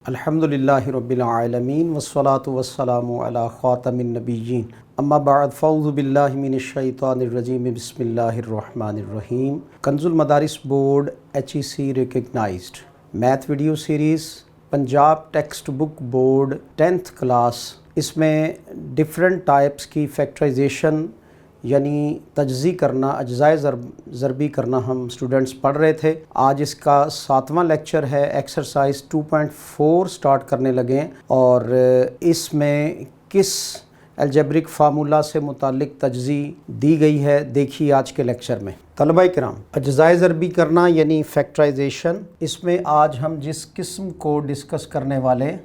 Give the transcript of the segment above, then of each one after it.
अल्हम्दुलिल्लाहि रब्बिल आलमीन वस्सलातु वस्सलामु अला ख़ातमिन नबिय्यीन अम्मा बाद फ़अऊज़ु बिल्लाहि मिनश शैतानिर रजीम बिस्मिल्लाहिर रहमानिर रहीम। Kanzul Madaris board HEC recognised math video series Punjab text book board 10th class. इसमें डिफरेंट टाइप्स की फैक्टराइजेशन यानी तजज़ी करना, अज्ज़ाए ज़रबी करना हम स्टूडेंट्स पढ़ रहे थे। आज इसका 7वां लेक्चर है। एक्सरसाइज 2.4 स्टार्ट करने लगे और इसमें किस अलजेब्रिक फार्मूला से मुतालिक तजज़ी दी गई है देखिए आज के लेक्चर में। तलबा किराम, अज्ज़ाए ज़रबी करना यानी फैक्टराइजेशन, इसमें आज हम जिस किस्म को डिस्कस करने वाले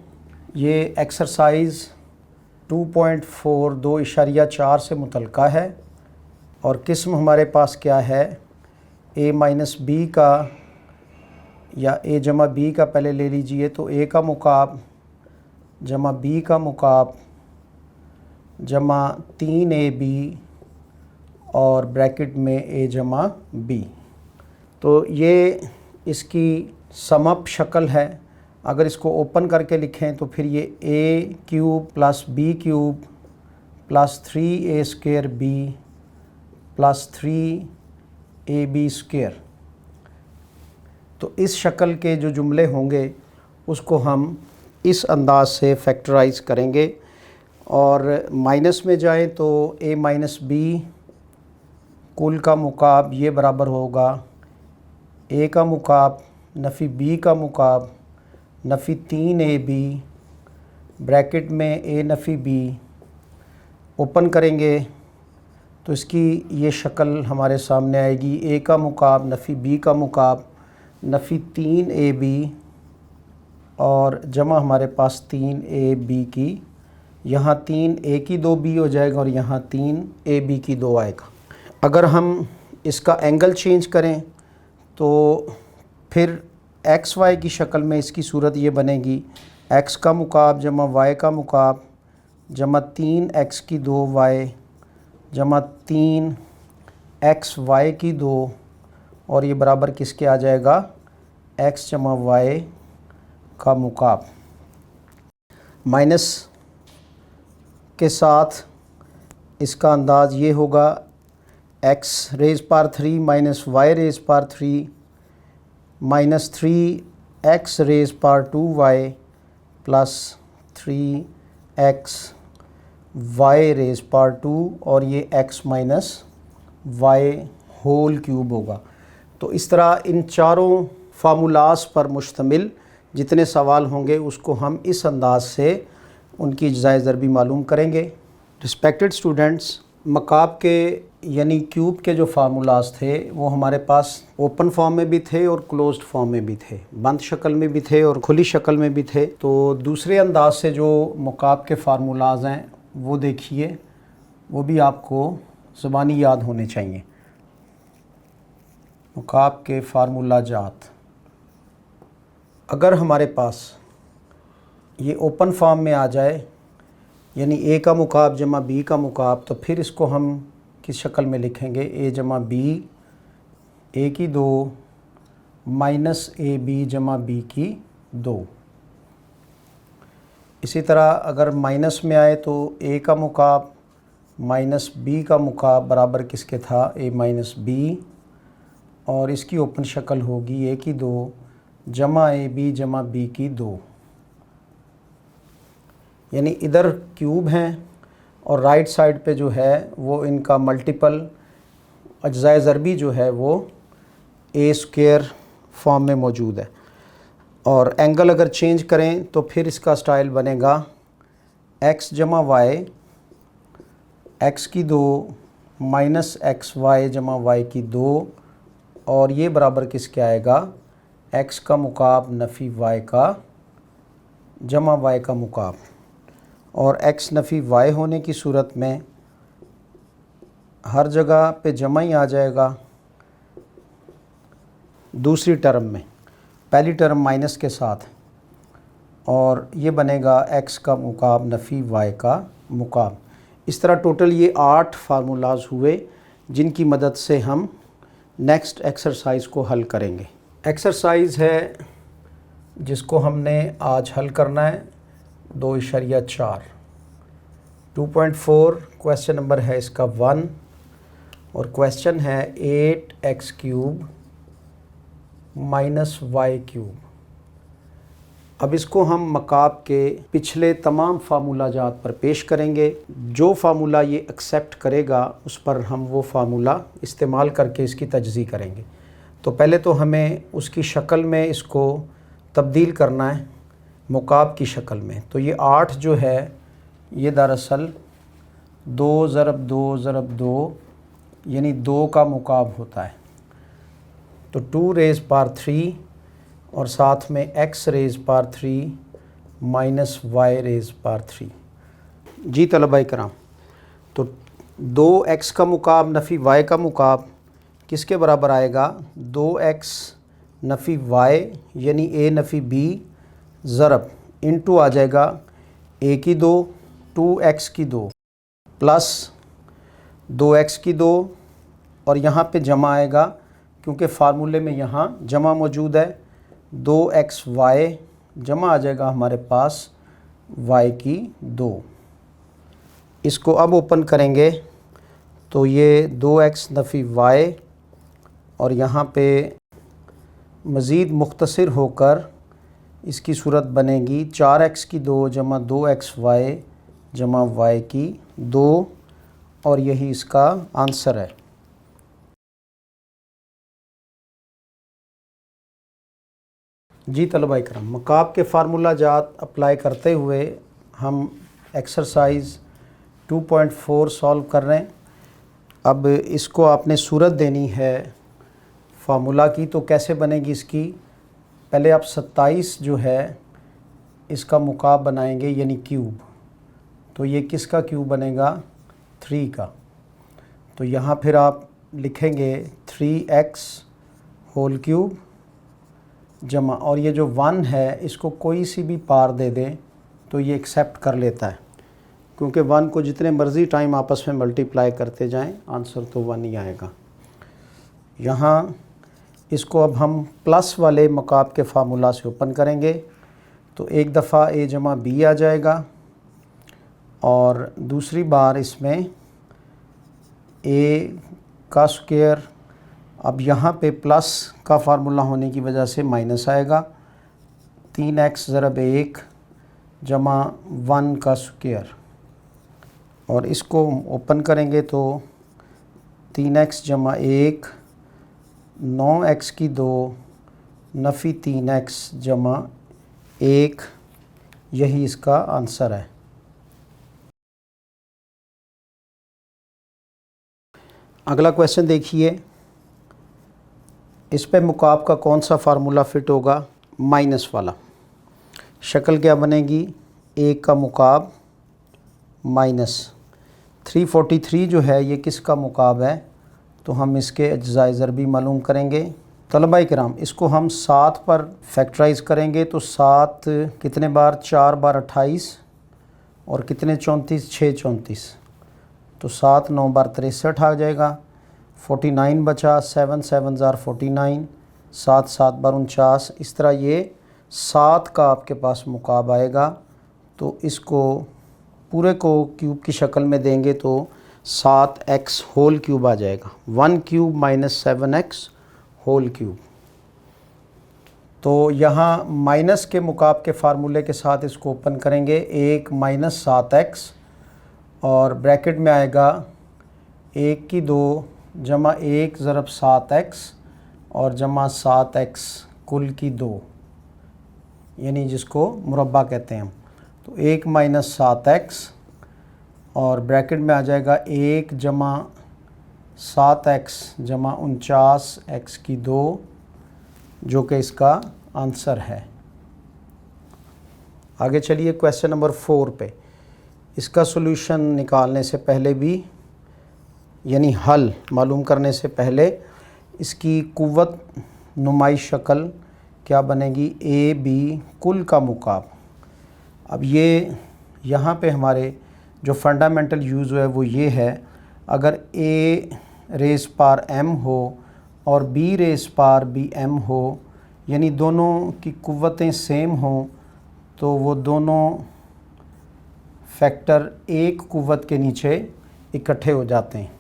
ये एक्सरसाइज 2.4 2.4 से मुतल्लिक़ा है और किस्म हमारे पास क्या है, a माइनस बी का या a जमा बी का पहले ले लीजिए तो a का मुकाब जमा b का मुकाब जमा 3ab और ब्रैकेट में a जमा b। तो ये इसकी समअप शक्ल है। अगर इसको ओपन करके लिखें तो फिर ये a cube plus b cube plus 3a square b plus 3ab square. तो इस शक्ल के जो जुमले होंगे उसको हम इस अंदाज से फैक्टराइज करेंगे और माइनस में जाएं तो a माइनस बी कुल का मुकाब ये बराबर होगा a का मुकाब नफ़ी b का मुकाब नफ़ी 3ab ब्रैकेट में a नफ़ी b। ओपन करेंगे तो इसकी ये शक्ल हमारे सामने आएगी, a का मुकाब नफ़ी b का मुकाब नफ़ी 3ab और जमा हमारे पास 3ab की, यहाँ 3a की 2b हो जाएगा और यहाँ 3ab की 2 आएगा। अगर हम इसका एंगल चेंज करें तो फिर एक्स वाई की शक्ल में इसकी सूरत ये बनेगी, x का मुकाब जमा y का मुकाब जमा 3x की 2y जमा 3xy की 2 और ये बराबर किसके आ जाएगा, x जमा y का मुकाब। माइनस के साथ इसका अंदाज ये होगा x raise power 3 minus y raise power 3 minus 3x raise power 2y plus 3x y raise power 2 और ये x minus y whole cube होगा। तो इस तरह इन चारों फार्मूलास पर मुश्तमिल जितने सवाल होंगे उसको हम इस अंदाज से उनकी अज्ज़ाए ज़रबी मालूम करेंगे। रिस्पेक्टेड स्टूडेंट्स, मकाब के यानी क्यूब के जो फार्मूलास थे वो हमारे पास ओपन फॉर्म में भी थे और क्लोज्ड फॉर्म में भी थे, बंद शक्ल में भी थे और खुली शक्ल में भी थे। तो दूसरे अंदाज से जो मकाब के फार्मूलाज हैं वो देखिए, वो भी आपको ज़बानी याद होने चाहिए। मकाब के फार्मूला जात, अगर हमारे पास ये ओपन फॉर्म में आ जाए यानी a का मुकाब जमा b का मुकाब, तो फिर इसको हम किस शक्ल में लिखेंगे, a जमा b a की 2 माइनस ab जमा b की 2। इसी तरह अगर माइनस में आए तो a का मुकाब माइनस b का मुकाब बराबर किसके था, a माइनस b और इसकी ओपन शक्ल होगी a की 2 जमा ab जमा b की 2। यानी इधर क्यूब हैं और राइट साइड पे जो है वो इनका मल्टीपल अज्ज़ाए ज़रबी जो है वो a स्क्वायर फॉर्म में मौजूद है। और एंगल अगर चेंज करें तो फिर इसका स्टाइल बनेगा x जमा y x की 2 माइनस xy जमा y की 2 और ये बराबर किसके आएगा, x का मुकाब नफ़ी y का जमा y का मुकाब। और x नफ़ी y होने की सूरत में हर जगह पे जमा ही आ जाएगा दूसरी टर्म में, पहली टर्म माइनस के साथ, और ये बनेगा x का मुकाब नफ़ी y का मुकाब। इस तरह टोटल ये 8 फार्मूलाज हुए जिनकी मदद से हम नेक्स्ट एक्सरसाइज को हल करेंगे। एक्सरसाइज है जिसको हमने आज हल करना है 2.4। 2.4 क्वेश्चन नंबर है इसका 1 और क्वेश्चन है 8x³ - y³। अब इसको हम मकाब के पिछले तमाम फार्मूलाजात पर पेश करेंगे। जो फार्मूला ये एक्सेप्ट करेगा उस पर हम वो फार्मूला इस्तेमाल करके इसकी तजज़ी करेंगे। तो पहले तो हमें उसकी शक्ल में इसको तब्दील करना है मुकाब की शक्ल में। तो ये 8 जो है ये दरअसल 2 ज़रब 2 ज़रब 2 यानी 2 का मुकाब होता है। तो 2⁻³ और साथ में x⁻³ - y⁻³ जी तलबा इकराम। तो 2x का मुकाब नफ़ी y का मुकाब किसके बराबर आएगा? 2x नफ़ी y यानी a नफ़ी b ज़रब इंटू आ जाएगा a की 2 2x की 2 प्लस 2x की 2 और यहाँ पे जमा आएगा क्योंकि फार्मूले में यहाँ जमा मौजूद है। 2xy जमा आ जाएगा हमारे पास y की 2। इसको अब ओपन करेंगे तो ये 2x नफ़ी y और यहाँ पे मज़ीद मुख्तसर होकर इसकी सूरत बनेगी 4x की 2 जमा 2xy जमा y की 2 और यही इसका आंसर है। जी तलबा इकराम, मकाब के फार्मूला जात अप्लाई करते हुए हम एक्सरसाइज 2.4 सॉल्व कर रहे हैं। अब इसको आपने सूरत देनी है फार्मूला की। तो कैसे बनेगी इसकी? पहले आप 27 जो है इसका मुकाब बनाएंगे यानी क्यूब। तो ये किसका क्यूब बनेगा? 3 का। तो यहाँ फिर आप लिखेंगे 3x³ जमा और ये जो 1 है इसको कोई सी भी पार दे दें तो ये एक्सेप्ट कर लेता है, क्योंकि 1 को जितने मर्ज़ी टाइम आपस में मल्टीप्लाई करते जाएं आंसर तो 1 ही आएगा। यहाँ इसको अब हम प्लस वाले मकाब के फार्मूला से ओपन करेंगे तो एक दफ़ा a जमा b आ जाएगा और दूसरी बार इसमें a का स्क्वायर। अब यहाँ पे प्लस का फार्मूला होने की वजह से माइनस आएगा। 3x ज़रब 1 जमा 1 का स्क्वायर और इसको ओपन करेंगे तो 3x जमा 1 9x की 2 नफ़ी 3x जमा 1 यही इसका आंसर है। अगला क्वेश्चन देखिए, इस पे मुकाब का कौन सा फार्मूला फ़िट होगा? माइनस वाला। शक्ल क्या बनेगी? 1 का मुकाब माइनस 343 जो है ये किसका मुकाब है? तो हम इसके अज्ज़ाए ज़रबी मालूम करेंगे। तलबा इकराम, इसको हम 7 पर फैक्टराइज़ करेंगे तो 7 कितने बार? 4 बार 28 और कितने 34 6 34। तो 7 9 बार 63 आ जाएगा। 49 बचा, 7 7 ज़ार 49, 7 7 बार 49। इस तरह ये 7 का आपके पास मुकाब आएगा। तो इसको पूरे को क्यूब की शक्ल में देंगे तो 7x³ आ जाएगा। 1³ - 7x³। तो यहाँ माइनस के मुकाब के फार्मूले के साथ इसको ओपन करेंगे 1 - 7x और ब्रैकेट में आएगा 1 की 2 जमा 1 ज़रब 7x और जमा 7x कुल की 2 यानी जिसको मुरब्बा कहते हैं हम। तो 1 - 7x और ब्रैकेट में आ जाएगा 1 जमा 7x जमा 49x की 2 जो कि इसका आंसर है। आगे चलिए क्वेश्चन नंबर 4 पे। इसका सॉल्यूशन निकालने से पहले भी यानी हल मालूम करने से पहले इसकी कुव्वत नुमाई शक्ल क्या बनेगी? ए बी कुल का मुकाब। अब ये यहाँ पे हमारे जो फंडामेंटल यूज़ है वो ये है, अगर a रेज़ पावर m हो और b रेज़ पावर bm हो यानी दोनों की कुव्वतें सेम हों तो वो दोनों फैक्टर एक कुव्वत के नीचे इकट्ठे हो जाते हैं।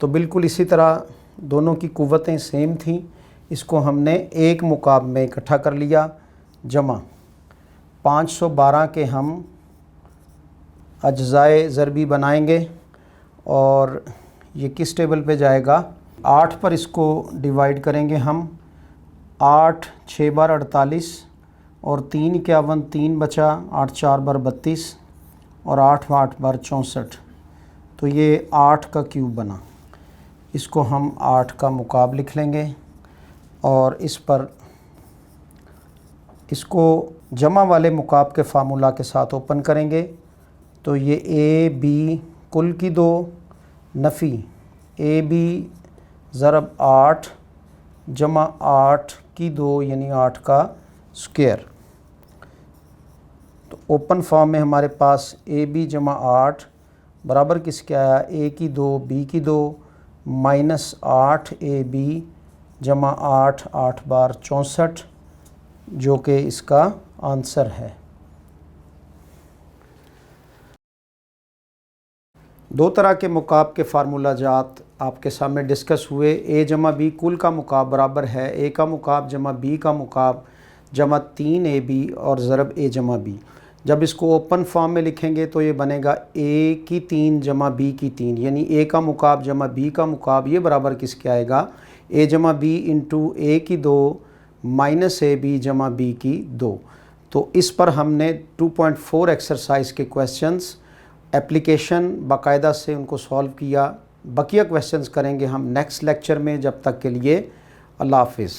तो बिल्कुल इसी तरह दोनों की कुव्वतें सेम थीं, इसको हमने एक मुकाब में इकट्ठा कर लिया। जमा 512 के हम अज्जाए ज़रबी बनाएंगे और ये किस टेबल पे जाएगा, 8 पर इसको डिवाइड करेंगे हम। 8 6 बार 48 और 3 51 3 बचा, 8 4 बार 32 और 8 8 बार 64। तो ये 8 का क्यूब बना। इसको हम 8 का मुकाब लिख लेंगे और इस पर इसको जमा वाले मुकाब के फार्मूला के साथ ओपन करेंगे। तो ये ए बी कुल की 2 नफ़ी ए बी ज़रब 8 जमा 8 की 2 यानी 8 का स्क्वायर। तो ओपन फॉर्म में हमारे पास ए बी जमा 8 बराबर किसके आया, ए की 2 बी की 2 माइनस 8 ए बी जमा 8 8 बार 64, जो कि इसका आंसर है। दो तरह के मुकाब के फार्मूला जात आपके सामने डिस्कस हुए। ए जमा बी कुल का मुकाब बराबर है ए का मुकाब जमा बी का मुकाब जमा 3 ए बी और ज़रब ए जमा बी। जब इसको ओपन फॉर्म में लिखेंगे तो ये बनेगा ए की 3 जमा बी की 3, यानी ए का मुकाब जमा बी का मुकाब, ये बराबर किसके आएगा, ए जमा बी इंटू ए की 2 माइनस ए बी जमा बी की 2। तो इस पर हमने 2.4 एक्सरसाइज के क्वेश्चंस एप्लीकेशन बाकायदा से उनको सॉल्व किया। बकिया क्वेश्चंस करेंगे हम नेक्स्ट लेक्चर में। जब तक के लिए अल्लाह हाफिज़।